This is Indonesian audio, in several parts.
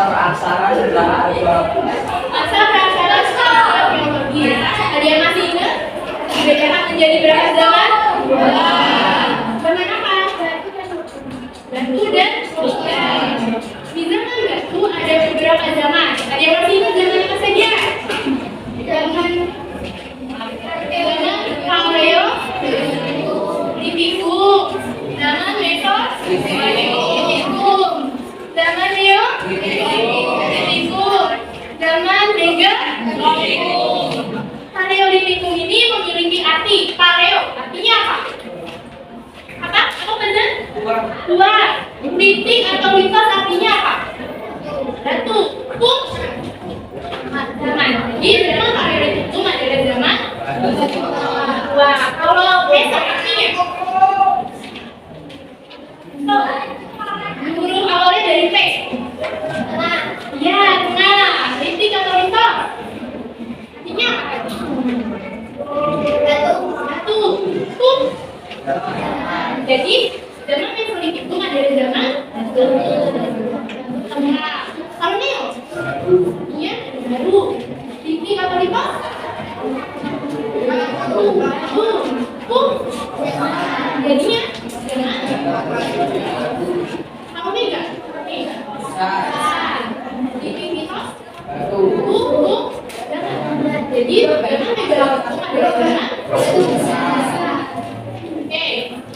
praaksara sejarah arkeologi. Masa praaksara sejarah arkeologi. Ada yang masih ingat? Dibedakan menjadi berapa zaman? Bagaimana Pak? Batu dan di zaman batu ada beberapa zaman. Ada yang masih ingat zaman apa saja? Zaman Paleo, Tritikum, zaman Mesozoikum, zaman Neo, Tritikum, zaman Megalithikum. Paleolitikum ini memiliki arti paleo, artinya apa? Apa benar? Tua. Litik atau litos artinya apa? Batu. Kum zaman. Jadi zaman paleolitikum adalah zaman tua. Kalau besok artinya huruf awalnya dari P. Ya, tengah. Litik atau litos artinya apa? Batu. Kum. Jadi zaman Mesolitikum adalah zaman batu. Kalau Neo, iya baru. Litik atau litos? Jadinya zaman. Kalau Mega? Litik litos? Jadi zaman Megalithikum adalah zaman. Oke,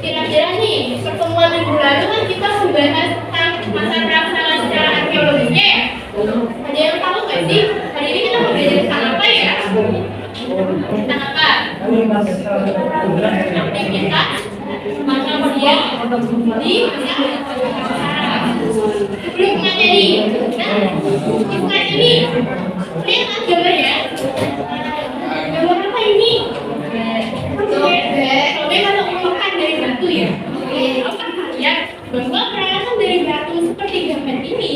kira-kira nih pertemuan minggu lalu kan kita membahas tentang masa praaksara secara arkeologisnya ya. Ada yang tahu nggak sih? Hari ini kita mau belajar tentang apa ya? Tentang apa? Aktivitas manusia di masa praaksara. Sebelum materi, nah ini lihat gambarnya. Gambar apa ini? Sobek atau ulukan dari batu ya? Apa kalian bahwa peralatan dari batu seperti gambar ini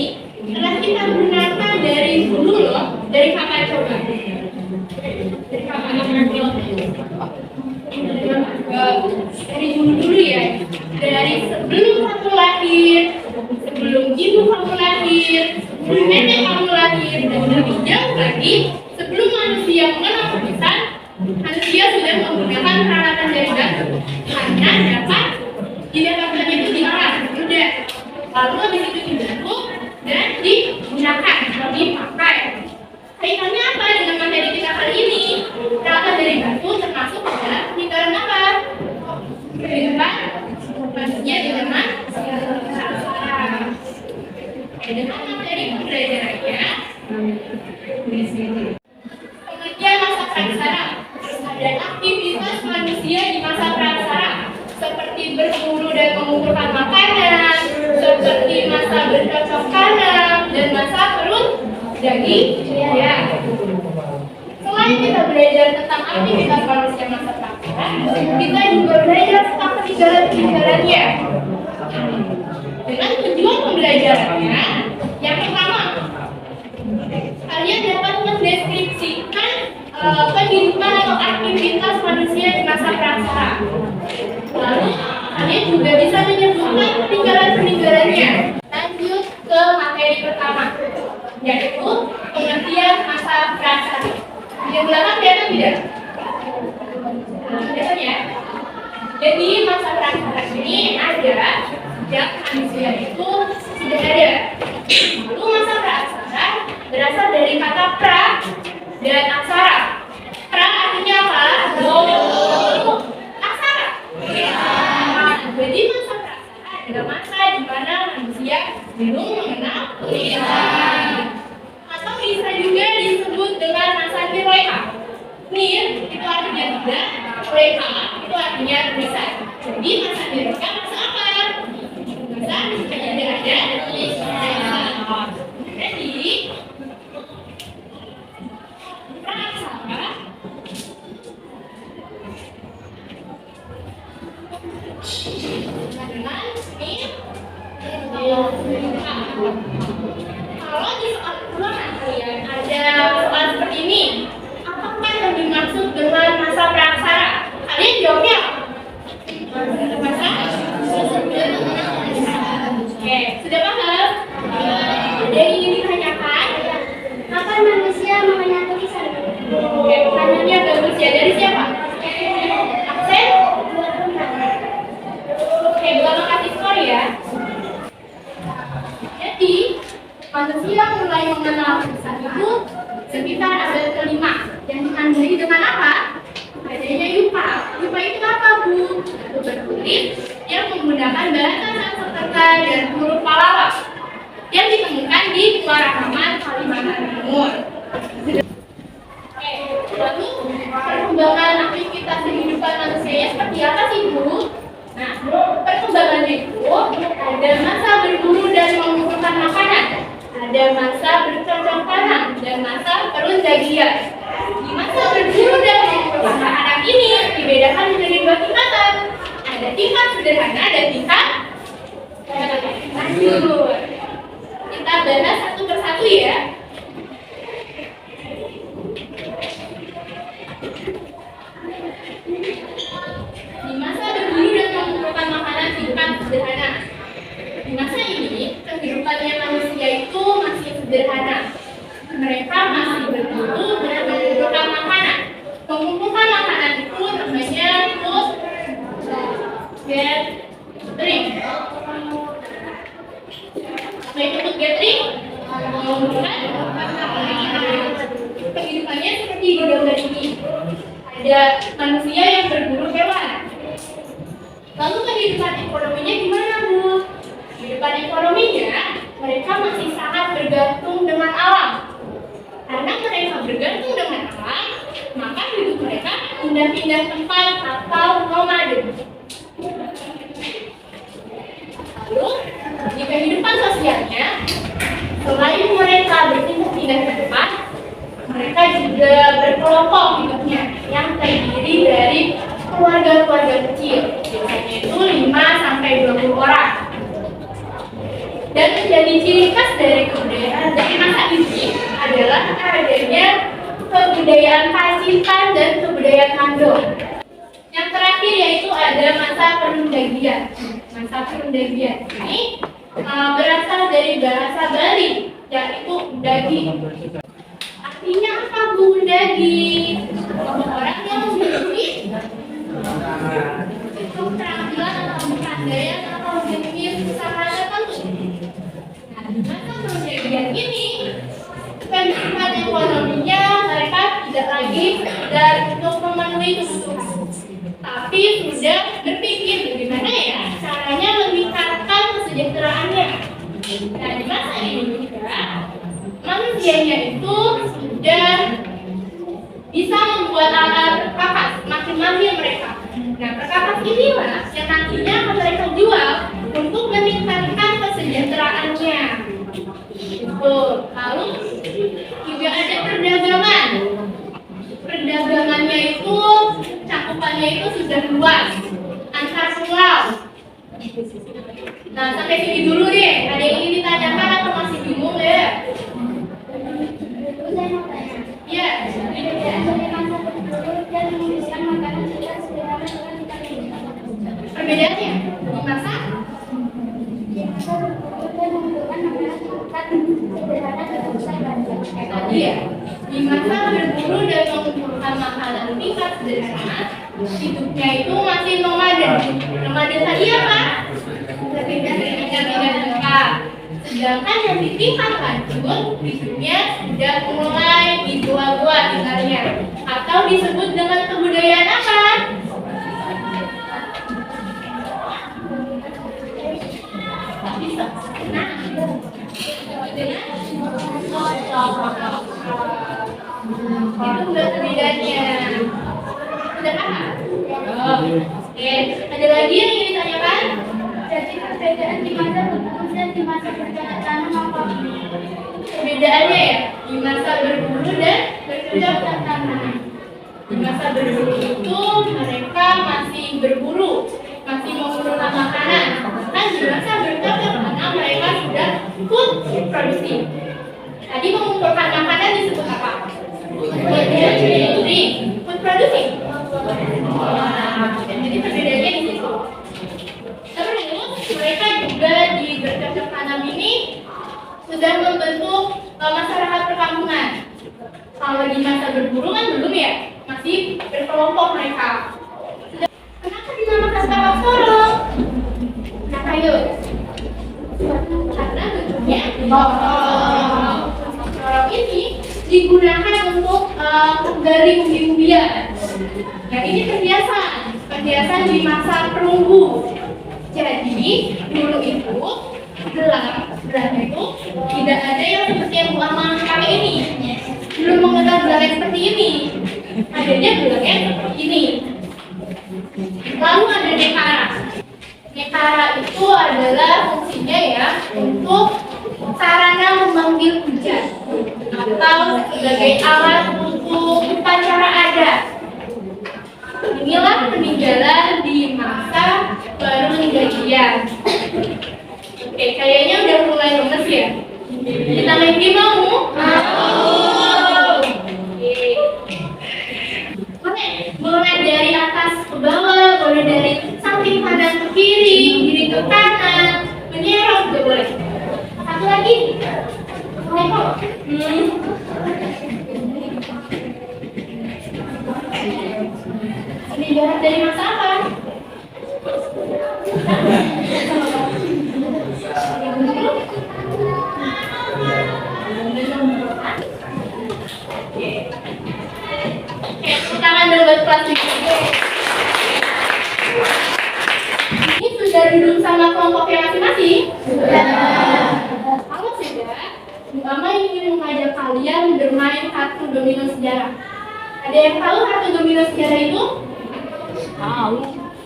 telah kita gunakan dari dulu loh. Dari kapan coba? Dari kapan? Dari dulu ya. Dari sebelum kamu lahir, sebelum ibu kamu lahir, sebelum nenek kamu lahir, dan lebih jauh lagi sebelum manusia mengenal tulisan, manusia sudah menggunakan peralatan dari batu karena dapat didapatkan itu diangkat, sudah lalu habis itu dibentuk dan digunakan, dipakai. Kaitannya apa dengan materi kita kali ini? Peralatan dari batu termasuk adalah peninggalan apa? Kehidupan manusia di zaman praaksara. Dengan materi pembelajarannya, pengertian masa praaksara. Dan aktivitas manusia di masa praaksara seperti berburu dan mengumpulkan makanan, seperti masa bercocok tanam dan masa perut daging. Ya. Selain kita belajar tentang aktivitas manusia masa praaksara, kita juga belajar tentang peninggalan-peninggalannya. Dengan tujuan pembelajarannya, yang pertama, kalian dapat mendeskripsikan kehidupan atau aktivitas manusia di masa praaksara. Lalu kalian juga bisa menyebutkan peninggalan-peninggalannya. Lanjut ke materi pertama, yaitu pengertian masa praaksara. Di belakang kelihatan tidak? Kelihatan ya? Jadi masa praaksara ini ada sejak manusia itu sudah ada. Lalu masa praaksara berasal dari kata pra dan aksara. Pra artinya apa? Aksara. Jadi masa praaksara adalah masa di mana manusia belum mengenal tulisan. Atau bisa juga disebut dengan masa Nirleka. Nir itu artinya tidak, Leka itu artinya tulisan. Jadi masa Nirleka masa apa? Masa tidak ada tulisan. Jadi praaksara dengan kalau di soal ulangan kalian ada soal seperti ini, apakah yang dimaksud dengan masa praaksara? Kalian jawabnya apa? Masa? Oke, sudah paham? Ada yang ingin ditanya ya. Jadi, manusia mulai mengenal kisah itu sekitar abad ke-5 yang ditandai dengan apa? Adanya Yupa. Yupa itu apa, Bu? Itu berkulit yang menggunakan bahasa Sanskerta dan huruf Pallawa yang ditemukan di Purwarenaman, Kalimantan Timur. Lalu, perkembangan aktivitas kehidupan manusia seperti apa sih, Bu? Nah, perkembangannya itu ada masa berburu dan mengumpulkan makanan, ada masa bercocok tanam, dan masa perundagian. Di masa berburu dan mengumpulkan makanan ini dibedakan menjadi dua tingkatan. Ada tingkat sederhana dan tingkat lanjut. Kita bahas satu persatu ya. Di masa berburu dan mengumpulkan makanan tingkat sederhana. Di masa ini, kehidupannya manusia itu masih sederhana. Mereka masih berburu dan mengumpulkan makanan. Mengumpulkan makanan itu namanya food gathering. Apa itu food gathering? Mengumpulkan makanan. Kehidupannya seperti di gambar ini. Ada manusia yang berburu hewan. Lalu kehidupan ekonominya gimana, Bu? Kehidupan ekonominya, mereka masih sangat bergantung dengan alam. Karena mereka bergantung dengan alam, maka hidup mereka pindah-pindah tempat atau nomaden. Lalu, di kehidupan sosialnya, selain mereka berpindah-pindah tempat, mereka juga berkelompok hidupnya yang terdiri dari keluarga-keluarga kecil, biasanya itu 5-20 orang. Dan menjadi ciri khas dari kebudayaan dari masa ini adalah adanya kebudayaan Pacitan dan kebudayaan Mando. Yang terakhir yaitu ada masa perundagian. Masa perundagian ini berasal dari bahasa Bali, yaitu undagi. Artinya apa, Bu, undagi? Orang yang memiliki keterampilan atau kepandaian atau jenis usaha tertentu. Masa perundagian ini kehidupan ekonominya mereka tidak lagi sekedar untuk memenuhi kebutuhan, tapi sudah berpikir bagaimana ya caranya meningkatkan kesejahteraannya. Nah, di masa ini juga manusianya itu sudah bisa membuat alat perkakas semakin mahir mereka. Nah, perkakas inilah yang nantinya akan mereka jual untuk meningkatkan kesejahteraannya. Betul. Lalu juga ada perdagangan. Perdagangannya itu cakupannya itu sudah luas, antar pulau. Nah, sampai sini dulu deh. Ada yang ingin ditanyakan atau masih bingung ya? Iya. Perbedaannya di masa tadi ya, di masa berburu dan mengumpulkan makanan tingkat sederhana, hidupnya itu masih nomaden. Nomaden tadi apa? Pindah-pindah tempat. Sedangkan yang di tingkat lanjut, hidupnya sudah mulai di gua-gua tinggalnya, atau disebut dengan kebudayaan apa? Bisa. Nah, itu udah perbedaannya. Udah paham? Oke, ada lagi yang ingin ditanyakan? Jadi perbedaan di masa berburu dan di masa bercocok tanam apa? Perbedaannya ya, di masa berburu dan bercocok tanam. Di masa berburu itu mereka masih berburu, masih mengumpulkan makanan. Kan di masa bercocok tanam mereka sudah food produksi. Tadi mengumpulkan makanan disebut apa? Food producing. Jadi perbedaannya di situ. Terus mereka juga di bercocok tanam ini sudah membentuk masyarakat perkampungan. Kalau di masa berburu kan belum ya, masih berkelompok mereka. Kenapa dinamakan tapak sorong? Nah, sayur. Karena bentuknya lorong. Lorong ini digunakan untuk menggali umbi-umbian. Nah, ini perhiasan di masa perunggu. Jadi dulu itu gelang itu tidak ada yang seperti yang Bu Amal pakai ini. Belum mengenal gelang yang seperti ini. Adanya gelang yang seperti ini. Lalu ada nekara. Nekara itu adalah fungsinya ya untuk sarana memanggil hujan atau sebagai alat untuk upacara adat. Inilah peninggalan di masa baru Gajian. Oke, kayaknya udah mulai lemes ya. Kita main game mau? Boleh dari atas ke bawah, boleh dari samping kanan ke kiri ke kanan, menyerong juga boleh. Satu lagi, lekok. Ini jarak dari masa apa? Tangan dulu buat kelas ini. Ini sudah duduk sama kelompoknya masing-masing? Sudah. Kalau sudah, Bu Ama ingin mengajak kalian bermain kartu domino sejarah. Ada yang tahu kartu domino sejarah itu? Tahu.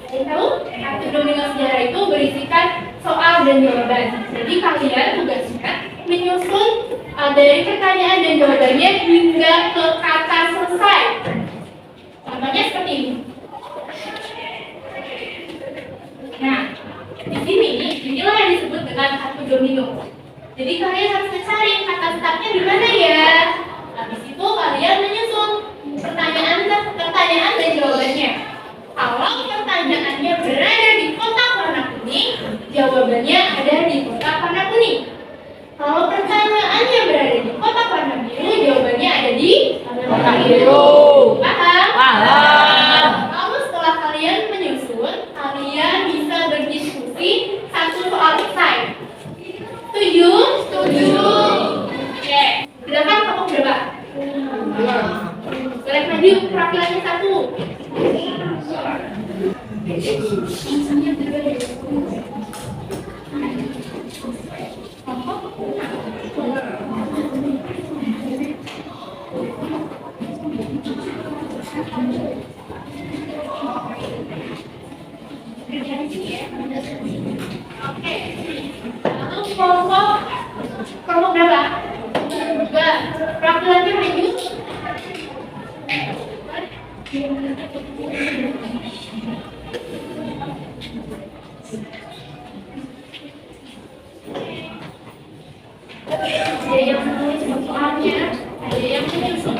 Ada yang tahu? Kartu domino sejarah itu berisikan soal dan jawaban. Jadi kalian tugasnya menyusun dari pertanyaan dan jawabannya hingga ke kata selesai. Contohnya seperti ini. Nah, di sini inilah yang disebut dengan kartu domino. Jadi kalian harus mencari kata startnya di mana ya. Habis itu kalian menyusun pertanyaan dan jawabannya. Kalau pertanyaannya berada di kotak warna kuning, jawabannya ada di kotak warna kuning. Kalau pertanyaannya berada di kotak warna biru, jawabannya ada di kotak biru. Paham? Paham. Lalu setelah kalian menyusun, kalian bisa berdiskusi satu soal selesai. Setuju? Setuju. Oke. Silakan kelompok berapa? Boleh maju perwakilannya satu. Oke. Lalu kelompok berapa? Dua. Perwakilannya maju. Ada yang menulis soalnya, ada yang menyusun.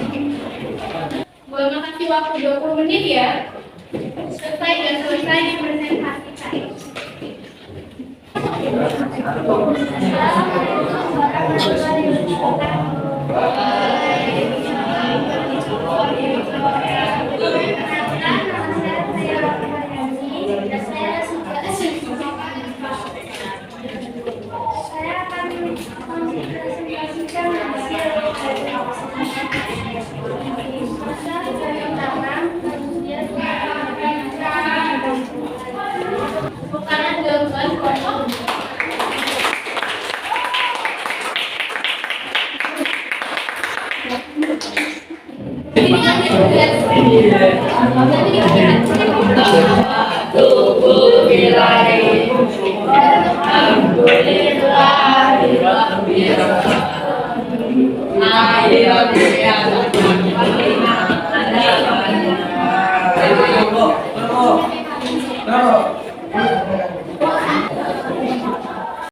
Boleh kasih waktu 20 menit ya. Selesai dan selesai dipresentasikan. Bukan gangguan kelompok. Ini ada tugas. Alhamdulillah.